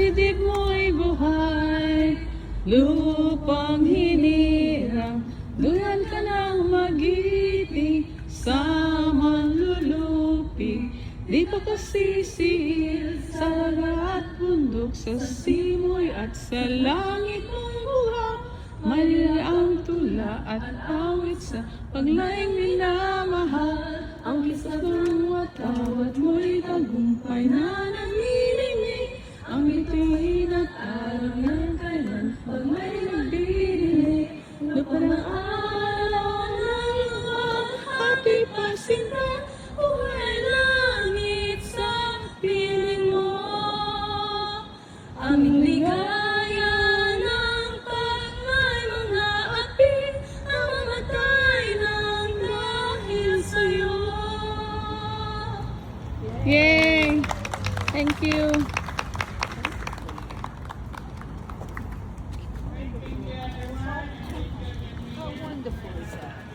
dibdib mo'y buhay, lupang hinirang, duyan ka ng magiting, sa manlulupi, di pa kasisihil, sa lahat bundok, sa simoy at sa langit mong buhak, malila ang tula at awit sa paglaing minamahal, ang kisas ng watawat mo'y tagumpay na nanginginig, ang bituin at araw ng kailan pag may nagdidinig, lupa ng araw ng maghati pasinta, buhay langit sa piling mo, aming ligaya ng pagmay mga api, ang mamatay ng dahil sa'yo. Yay! Thank you. How wonderful is that?